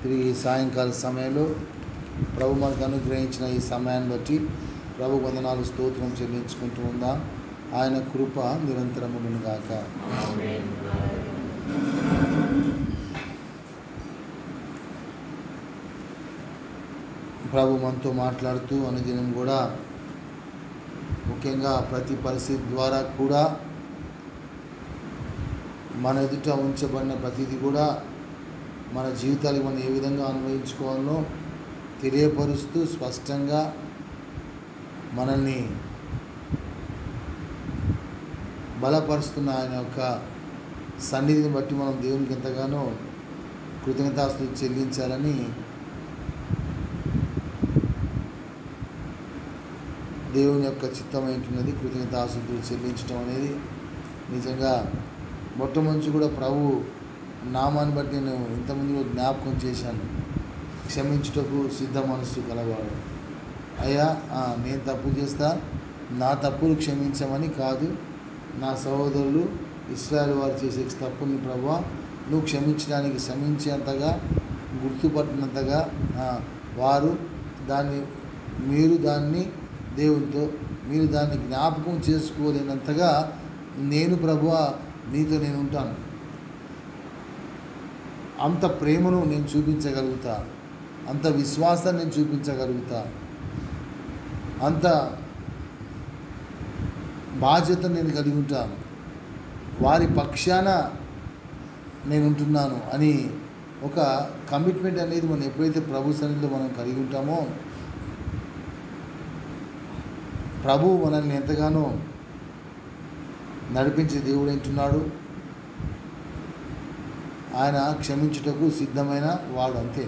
తిరిగి సాయంకాల సమయంలో ప్రభు మనకు అనుగ్రహించిన ఈ సమయాన్ని బట్టి ప్రభు వందనాలు స్తోత్రం చెల్లించుకుంటూ ఉందాం. ఆయన కృప నిరంతరమును గాక. ప్రభు మనతో మాట్లాడుతూ అనుదినం కూడా ముఖ్యంగా ప్రతి పరిస్థితి ద్వారా కూడా మన ఎదుట ఉంచబడిన ప్రతిదీ కూడా మన జీవితాలకు మనం ఏ విధంగా అన్వయించుకోవాలో తెలియపరుస్తూ స్పష్టంగా మనల్ని బలపరుస్తున్న ఆయన యొక్క సన్నిధిని బట్టి మనం దేవునికి ఎంతగానో కృతజ్ఞతాస్తుతులు చెల్లించాలని దేవుని యొక్క చిత్తం ఏంటున్నది. కృతజ్ఞతాస్తుతులు చెల్లించడం అనేది నిజంగా మొట్టమొదటి కూడా ప్రభు నామాన్ని బట్టి నేను ఇంతకుముందు జ్ఞాపకం చేశాను. క్షమించుటకు సిద్ధ మనస్సు కలవాడు. అయ్యా నేను తప్పు చేస్తా, నా తప్పులు క్షమించమని కాదు, నా సహోదరులు ఇశ్రాయేలు వారు చేసే తప్పుని ప్రభువా నువ్వు క్షమించడానికి శ్రమించేంతగా గుర్తుపట్టినంతగా వారు మీరు దాన్ని దేవునితో మీరు దాన్ని జ్ఞాపకం చేసుకోలేనంతగా నేను ప్రభువా నీతో నేను ఉంటాను. అంత ప్రేమను నేను చూపించగలుగుతా, అంత విశ్వాసాన్ని నేను చూపించగలుగుతా, అంత బాధ్యత నేను కలిగి ఉంటాను, వారి పక్షాన నేను ఉంటున్నాను అని ఒక కమిట్మెంట్ అనేది మనం ఎప్పుడైతే ప్రభు సన్నిధిలో మనం కలిగి ఉంటామో ప్రభు మనల్ని ఎంతగానో నడిపించే దేవుడు అంటున్నాడు. ఆయన క్షమించుటకు సిద్ధమైన వాడు, అంతే.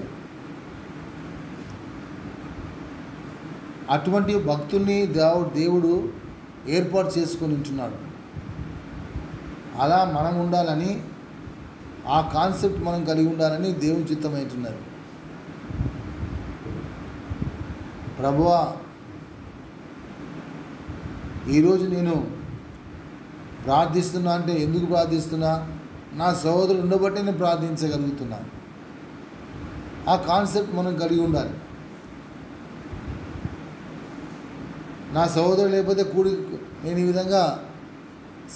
అటువంటి భక్తుల్ని దేవుడు ఏర్పాటు చేసుకొని ఉంటున్నాడు. అలా మనం ఉండాలని, ఆ కాన్సెప్ట్ మనం కలిగి ఉండాలని దేవుని చిత్తమవుతున్నది. ప్రభువా ఈరోజు నేను ప్రార్థిస్తున్నా అంటే ఎందుకు ప్రార్థిస్తున్నా? నా సహోదరుడు ఉండబట్టే నేను ప్రార్థించగలుగుతున్నాను. ఆ కాన్సెప్ట్ మనం కలిగి ఉండాలి. నా సహోదరుడు లేకపోతే నేను ఈ విధంగా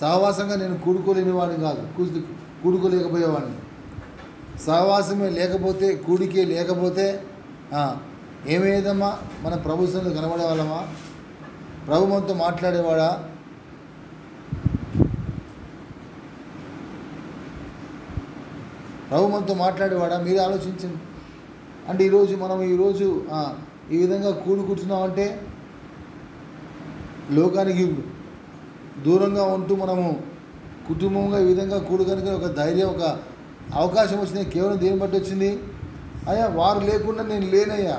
సహవాసంగా నేను కూడుకోలేని వాడిని కాదు, కూడుకోలేకపోయేవాడిని. సహవాసమే లేకపోతే, కూడికే లేకపోతే ఏమేదమ్మా మన ప్రభు సన్నిధిలో కనబడే వాళ్ళమా? ప్రభు మనతో మాట్లాడేవాడా? ప్రభు మనతో మాట్లాడేవాడా? మీరు ఆలోచించండి. అంటే మనం ఈరోజు ఈ విధంగా కూడుకుంటున్నామంటే లోకానికి దూరంగా ఉంటూ మనము కుటుంబంగా ఈ విధంగా కూడుకనికి ఒక ధైర్యం, ఒక అవకాశం వచ్చింది. కేవలం దేని బట్టి వచ్చింది? అయ్యా వారు లేకుండా నేను లేనయ్యా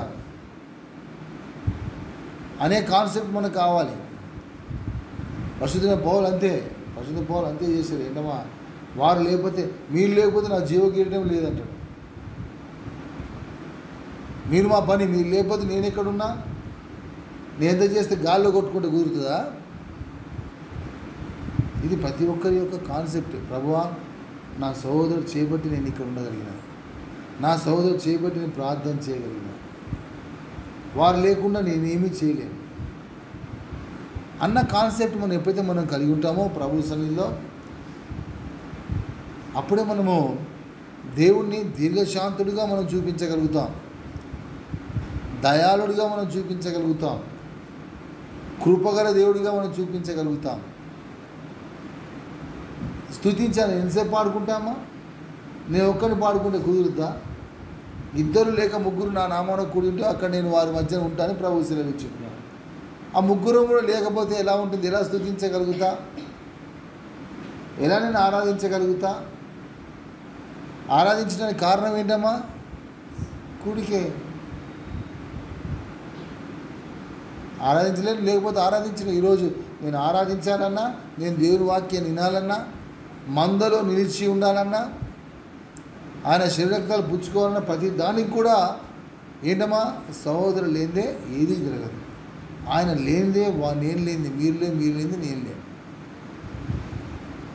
అనే కాన్సెప్ట్ మనకు కావాలి. పరిశుద్ధ పౌలు అంతే చేశారు. ఏంటమ్మా వారు లేకపోతే, మీరు లేకపోతే నా జీవ కిరీటం లేదంటాడు. మీరు మా పని, మీరు లేకపోతే నేను ఎక్కడున్నా? నేను ఎంత చేస్తే గాల్లో కొట్టుకుంటే కుదురుతుందా? ఇది ప్రతి ఒక్కరి యొక్క కాన్సెప్ట్. ప్రభువా నా సహోదరుడు చేయబట్టి నేను ఇక్కడ ఉండగలిగిన, నా సహోదరుడు చేయబట్టి నేను ప్రార్థన చేయగలిగిన, వారు లేకుండా నేనేమీ చేయలేను అన్న కాన్సెప్ట్ మనం ఎప్పుడైతే మనం కలిగి ఉంటామో ప్రభు సన్నిధిలో, అప్పుడే మనము దేవుణ్ణి దీర్ఘశాంతుడిగా మనం చూపించగలుగుతాం, దయాళుడిగా మనం చూపించగలుగుతాం, కృపగల దేవుడిగా మనం చూపించగలుగుతాం. స్తుతించాలి. ఎంతసేపు పాడుకుంటామా? నేను ఒక్కరిని పాడుకుంటే కుదురుద్దా? ఇద్దరు లేక ముగ్గురు నా నామాన కూడి ఉంటే అక్కడ నేను వారి మధ్యన ఉంటానని ప్రభు సెలవిచ్చుకున్నాను. ఆ ముగ్గురు కూడా లేకపోతే ఎలా ఉంటుంది? ఎలా స్తుతించగలుగుతా? ఎలా నేను ఆరాధించగలుగుతా? ఆరాధించడానికి కారణం ఏంటమ్మా? కూడికే. ఆరాధించలేను, లేకపోతే ఆరాధించలేను. ఈరోజు నేను ఆరాధించాలన్నా, నేను దేవుని వాక్యాన్ని వినాలన్నా, మందలో నిలిచి ఉండాలన్నా, ఆయన శరీరక్తాలు పుచ్చుకోవాలన్నా, ప్రతి దానికి కూడా ఏంటమ్మా? సహోదరులు లేనిదే ఏదీ జరగదు. ఆయన లేనిదే నేను లేనిది, మీరు లేనిది నేను లేను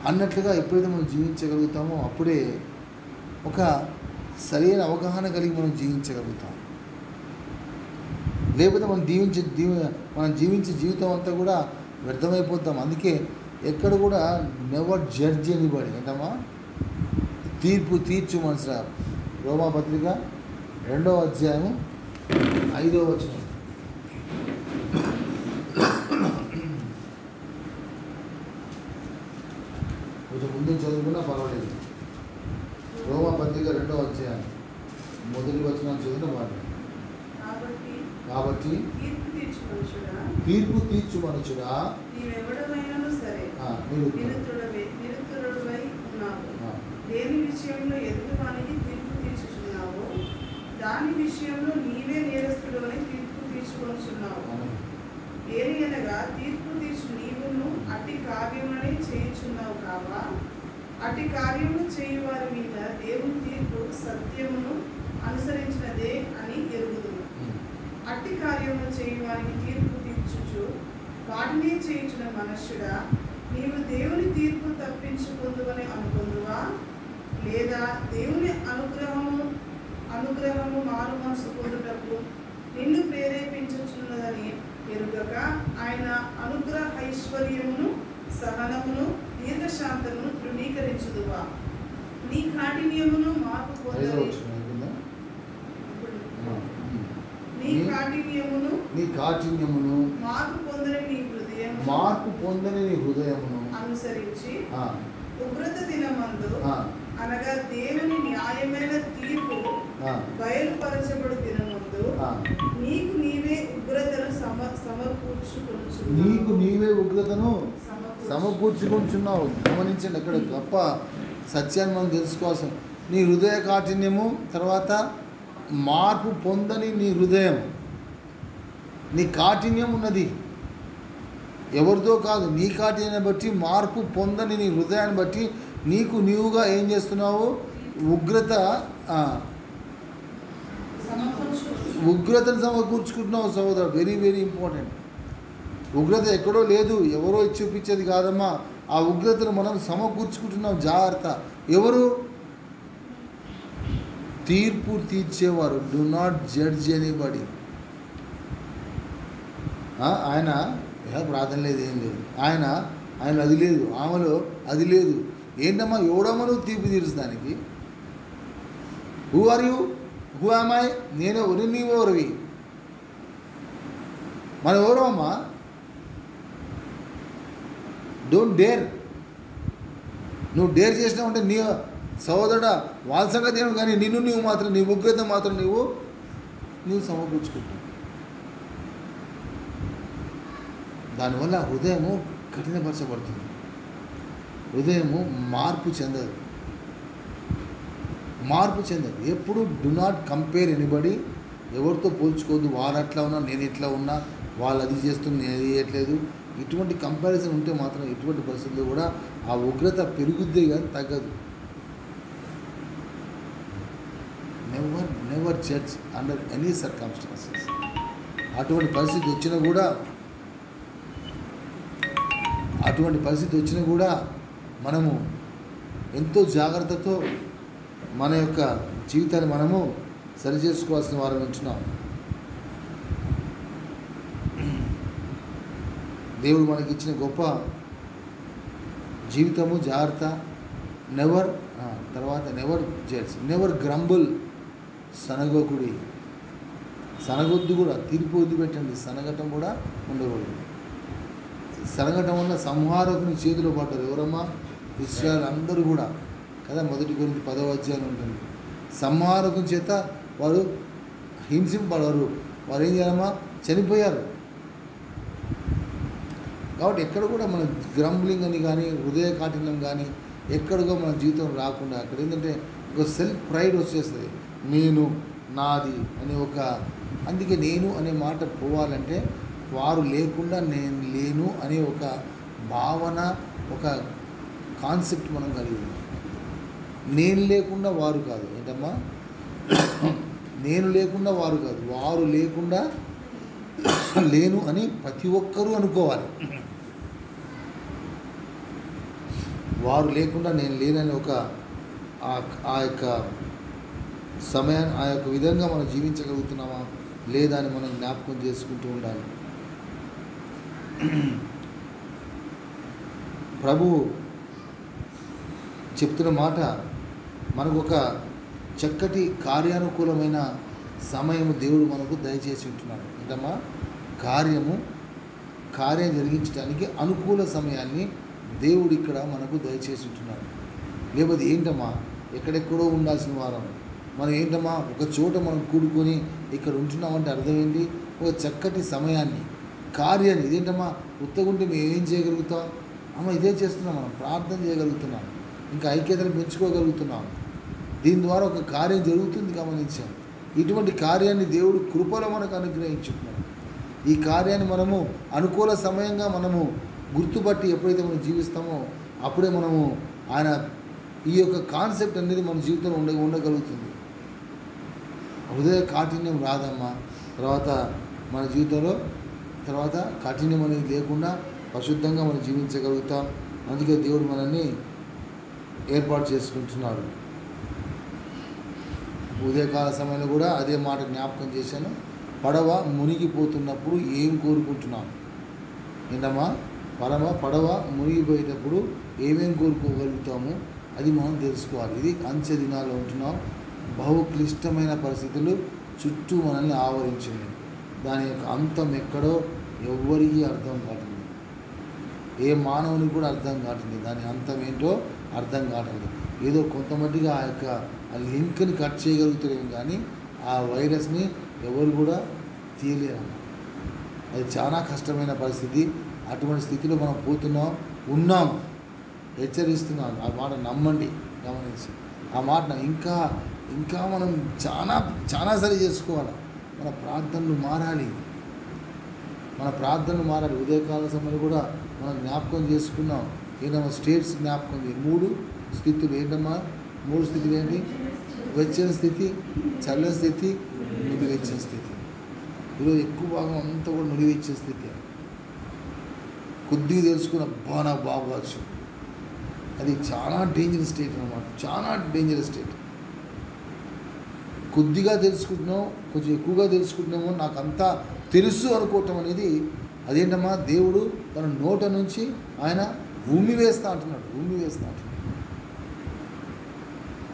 అన్నట్లుగా ఎప్పుడైతే మనం జీవించగలుగుతామో అప్పుడే ఒక సరైన అవగాహన కలిగి మనం జీవించగలుగుతాం. లేకపోతే మనం జీవించే జీవితం అంతా కూడా వ్యర్థమైపోతాం. అందుకే ఎక్కడ కూడా నెవర్ జడ్జ్ ఎనీబడి. ఏంటమ్మా? తీర్పు తీర్చు మనసురా. రోమాపత్రిక 2వ అధ్యాయము 5వ వచనం. కొంచెం ముందు చదువుకున్నా పర్వాలేదు. రోమాపత్రిక 2వ అధ్యాయం మొదటి వచనం చదివిన వాడు. కాబట్టి తీర్పు తీర్చు మనుషుడా, దేని విషయంలో ఎదుటివానికి తీర్పు తీర్చుచున్నావో దాని విషయంలో నీవే నేరస్తుడు అని తీర్పు తీర్చుకొనుచున్నావు. ఏలయనగా తీర్పు తీర్చు నీవును అట్టి కార్యములనే చేయుచున్నావు కావా? అట్టి కార్యములు చేయు వారి మీద దేవుని తీర్పు సత్యమును అనుసరించినదే అని ఎరుగుదును. అట్టి కార్యములు చేయు వారికి తీర్పు తీర్చుచు వాటినే చేయుచున్న మనుష్యుడా, నీవు దేవుని తీర్పు తప్పించుకుందువని అనుకుందువా? లేదా దేవుని అనుగ్రహము మారు మనసు పొందుటకు నిన్ను ప్రేరేపించుచున్నదని ఎరుగక ఆయన అనుగ్రహైశ్వర్యమును సహనమును దీర్ఘశాంతమును తృణీకరించుదువా? నీ కాఠిన్యమును మార్పు పొందని మార్పు పొందని నీ హృదయమును అనుసరించి ఉగ్రత దినమందు అనగా దేవుని న్యాయమైన తీర్పు బయలుపరచబడు దినమందు నీకు నీవే ఉగ్రతను సమకూర్చుకుంటున్నావు. గమనించండి, అక్కడ గొప్ప సత్యాన్ని మనం తెలుసుకోవాల్సిన నీ హృదయ కాఠిన్యము, తర్వాత మార్పు పొందని నీ హృదయం. నీ కాఠిన్యం ఉన్నది ఎవరితో కాదు, నీ కాఠిన్యాన్ని బట్టి, మార్పు పొందని నీ హృదయాన్ని బట్టి నీకు నీవుగా ఏం చేస్తున్నావు? ఉగ్రతను సమకూర్చుకుంటున్నావు సహోదరు. Very very important. ఉగ్రత ఎక్కడో లేదు, ఎవరో చూపించేది కాదమ్మా. ఆ ఉగ్రతను మనం సమకూర్చుకుంటున్నాం. జాగ్రత్త. ఎవరు? తీర్పు తీర్చేవారు. Do not judge anybody. ఆయన ప్రార్థన లేదు, ఏం లేదు. ఆయన అది లేదు, ఆమెలో అది లేదు. ఏంటమ్మా? ఎవడమ్మా నువ్వు తీర్పు తీర్చడానికి? Who are you? Who am I? నేనెవరు? నీవెవరివి? మనం ఎవరు అమ్మా? Don't dare. నువ్వు డేర్ చేసినావంటే నీ సహోదరుడా వాళ్ళ సంగతి ఏమి, కానీ నువ్వు మాత్రం నీ ఉగ్రత మాత్రం నీవు సమకూర్చుకుంటావు. దానివల్ల హృదయము కఠినపరచబడుతుంది. హృదయము మార్పు చెందదు. ఎప్పుడు డు నాట్ కంపేర్ ఎనీబడి. ఎవరితో పోల్చుకోవద్దు. వారు అట్లా ఉన్నా, నేను ఇట్లా ఉన్నా, వాళ్ళు అది చేస్తున్నా, నేను అది చేయట్లేదు. ఇటువంటి కంపారిజన్ ఉంటే మాత్రం ఎటువంటి పరిస్థితుల్లో కూడా ఆ ఉగ్రత పెరుగుద్దే కానీ తగ్గదు. Never judge under any circumstances. అటువంటి పరిస్థితి వచ్చినా కూడా మనము ఎంతో జాగ్రత్తతో మన యొక్క జీవితాన్ని మనము సరిచేసుకోవాల్సిన వారం ఉంటున్నాం. దేవుడు మనకి ఇచ్చిన గొప్ప జీవితము, జాగ్రత్త. Never judge, never grumble. సనగొద్దు కూడా. తీర్పు వదిలిపెట్టండి. సనగటం కూడా ఉండకూడదు. సనగటం వల్ల సంహారకుని చేతిలో పడ్డారు. ఎవరమ్మా? ఇశ్రాయేలు అందరూ కూడా కదా. 1 కొరింథీ 10వ అధ్యాయం ఉంటుంది. సంహారకుని చేత వారు హింసింపడరు. వారు ఏం చేయాలమ్మా? చనిపోయారు. కాబట్టి ఎక్కడ కూడా మన గ్రంబ్లింగ్ అని కానీ, హృదయ కాఠిన్యం కానీ ఎక్కడికో మన జీవితం రాకుండా, అక్కడ ఏంటంటే ఒక సెల్ఫ్ ప్రైడ్ వచ్చేస్తుంది. నేను, నాది అనే అందుకే నేను అనే మాట పోవాలంటే వారు లేకుండా నేను లేను అనే ఒక భావన, ఒక కాన్సెప్ట్ మనం కలిగి ఉన్నాం. నేను లేకుండా వారు కాదు. ఏంటమ్మా? నేను లేకుండా వారు కాదు, వారు లేకుండా లేను అని ప్రతి ఒక్కరూ అనుకోవాలి. వారు లేకుండా నేను లేనని ఆ యొక్క సమయాన్ని ఆ యొక్క విధంగా మనం జీవించగలుగుతున్నామా లేదా అని మనం జ్ఞాపకం చేసుకుంటూ ఉండాలి. ప్రభువు చెప్తున్న మాట, మనకు ఒక చక్కటి కార్యానుకూలమైన సమయము దేవుడు మనకు దయచేసి ఉంటున్నాడు. ఏంటమ్మా? కార్యం జరిగించడానికి అనుకూల సమయాన్ని దేవుడు ఇక్కడ మనకు దయచేసి ఉంటున్నాడు. లేకపోతే ఏంటమ్మా ఎక్కడెక్కడో ఉండాల్సిన వారం మనం ఏంటమ్మా ఒక చోట మనం కూడుకొని ఇక్కడ ఉంటున్నామంటే అర్థం ఏంటి? ఒక చక్కటి సమయాన్ని కార్యాన్ని ఇదేంటమ్మా ఉత్తగుంటే మేము ఏం చేయగలుగుతాం? అమ్మ ఇదే చేస్తున్నాం, మనం ప్రార్థన చేయగలుగుతున్నాం, ఇంకా ఐక్యతను పెంచుకోగలుగుతున్నాం. దీని ద్వారా ఒక కార్యం జరుగుతుంది గమనించాం. ఇటువంటి కార్యాన్ని దేవుడు కృపలో మనకు అనుగ్రహించుకున్నాడు. ఈ కార్యాన్ని మనము అనుకూల సమయంగా మనము గుర్తుపట్టి ఎప్పుడైతే మనం జీవిస్తామో అప్పుడే మనము ఆయన ఈ యొక్క కాన్సెప్ట్ అనేది మన జీవితంలో ఉండగలుగుతుంది. హృదయ కాఠిన్యం రాదమ్మా. తర్వాత మన జీవితంలో కాఠిన్యం అనేది లేకుండా పరిశుద్ధంగా మనం జీవించగలుగుతాం. అందుకే దేవుడు మనల్ని ఏర్పాటు చేసుకుంటున్నాడు. ఉదయకాల సమయంలో కూడా అదే మాట జ్ఞాపకం చేశాను. పడవ మునిగిపోతున్నప్పుడు ఏం కోరుకుంటున్నాం? ఏంటమ్మా? పడవ మునిగిపోయేటప్పుడు ఏమేం కోరుకోగలుగుతాము అది మనం తెలుసుకోవాలి. ఇది అంచె దినాల్లో ఉంటున్నాం. బహు క్లిష్టమైన పరిస్థితులు చుట్టూ మనల్ని ఆవరించింది. దాని యొక్క అంతం ఎక్కడో ఎవ్వరికీ అర్థం కావట్లేదు. ఏ మానవునికి కూడా అర్థం కావట్లేదు. దాని అంతం ఏంటో అర్థం కావట్లేదు. ఏదో కొంతమందిగా ఆ యొక్క లింక్ని కట్ చేయగలుగుతారేమో కానీ ఆ వైరస్ని ఎవరు కూడా తీయలేరు. అది చాలా కష్టమైన పరిస్థితి. అటువంటి స్థితిలో మనం ఉన్నాం. హెచ్చరిస్తున్నాను. ఆ మాట నమ్మండి, గమనించి ఆ మాట ఇంకా మనం చాలా సరి చేసుకోవాలి. మన ప్రార్థనలు మారాలి. ఉదయకాల సమయంలో కూడా మనం జ్ఞాపకం చేసుకున్నాం. ఏంటమ్మా? స్టేట్స్ జ్ఞాపకం 3 స్థితులు. ఏంటమ్మా 3 స్థితులు ఏంటి? వెచ్చని స్థితి, చల్లని స్థితి, నుడివెచ్చని స్థితి. ఈరోజు ఎక్కువ భాగం అంతా కూడా నుడివెచ్చని స్థితి. కొద్దిగా తెలుసుకున్న నాకు బాగోవచ్చు. అది చాలా డేంజరస్ స్టేట్ అన్నమాట. చాలా డేంజరస్ స్టేట్. కొద్దిగా తెలుసుకుంటున్నాం, కొంచెం ఎక్కువగా తెలుసుకుంటున్నామో నాకు అంతా తెలుసు అనుకోవటం అనేది అదేంటమ్మా? దేవుడు తన నోట నుంచి ఆయన ఉమ్మివేస్తా అంటున్నాడు.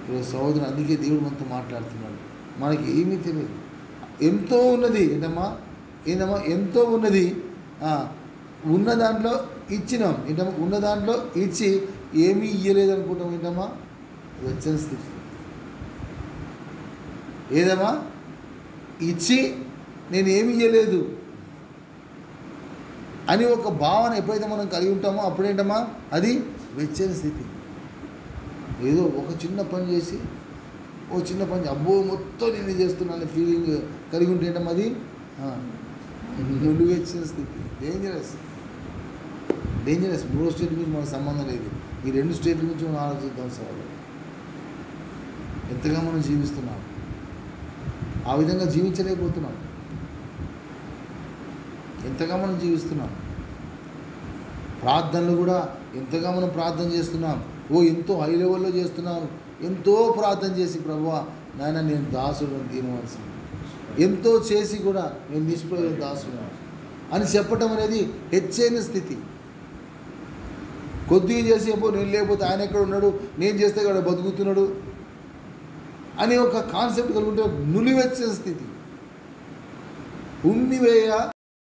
ఈరోజు సహోదరుడు అందుకే దేవుడు మనతో మాట్లాడుతున్నాడు. మనకి ఏమీ తెలియదు. ఎంతో ఉన్నది. ఏంటమ్మా? ఎంతో ఉన్నది. ఉన్న దాంట్లో ఇచ్చినాం. ఏంటమ్మా? ఉన్న దాంట్లో ఇచ్చి ఏమీ ఇయ్యలేదు అనుకుంటాం. ఏంటమ్మా? వెచ్చని స్థితి. ఏదమ్మా? ఇచ్చి నేను ఏమి ఇయ్యలేదు అని ఒక భావన ఎప్పుడైతే మనం కలిగి ఉంటామో అప్పుడేంటమ్మా? అది వెచ్చని స్థితి. ఏదో ఒక చిన్న పని అబ్బో మొత్తం నేను చేస్తున్నాను ఫీలింగ్ కలిగి ఉంటే ఏంటమ్మా? అది నుండి వెచ్చని స్థితి. డేంజరస్. 3 స్టేట్ గురించి మనకు సంబంధం లేదు. ఈ 2 స్టేట్ల గురించి మనం ఆలోచిద్దాం సార్. ఎంతగా మనం జీవిస్తున్నాం, ఆ విధంగా జీవించలేకపోతున్నాం. ఎంతగా మనం జీవిస్తున్నాం. ప్రార్థనలు కూడా ఎంతగా మనం ప్రార్థన చేస్తున్నాం. ఎంతో హై లెవెల్లో చేస్తున్నాను. ఎంతో ప్రార్థన చేసి ప్రభువా నాయన నేను దాసుడు దీనవలసింది, ఎంతో చేసి కూడా నేను నిష్ప్రయోజన దాసుడు అని చెప్పటం అనేది హెచ్చైన స్థితి. కొద్దిగా చేసి నేను లేకపోతే ఆయన ఎక్కడ ఉన్నాడు, నేను చేస్తే ఇక్కడ బతుకుతున్నాడు అనే ఒక కాన్సెప్ట్ కలుగుంటే నులివెచ్చని స్థితి. ఉమ్మివేయ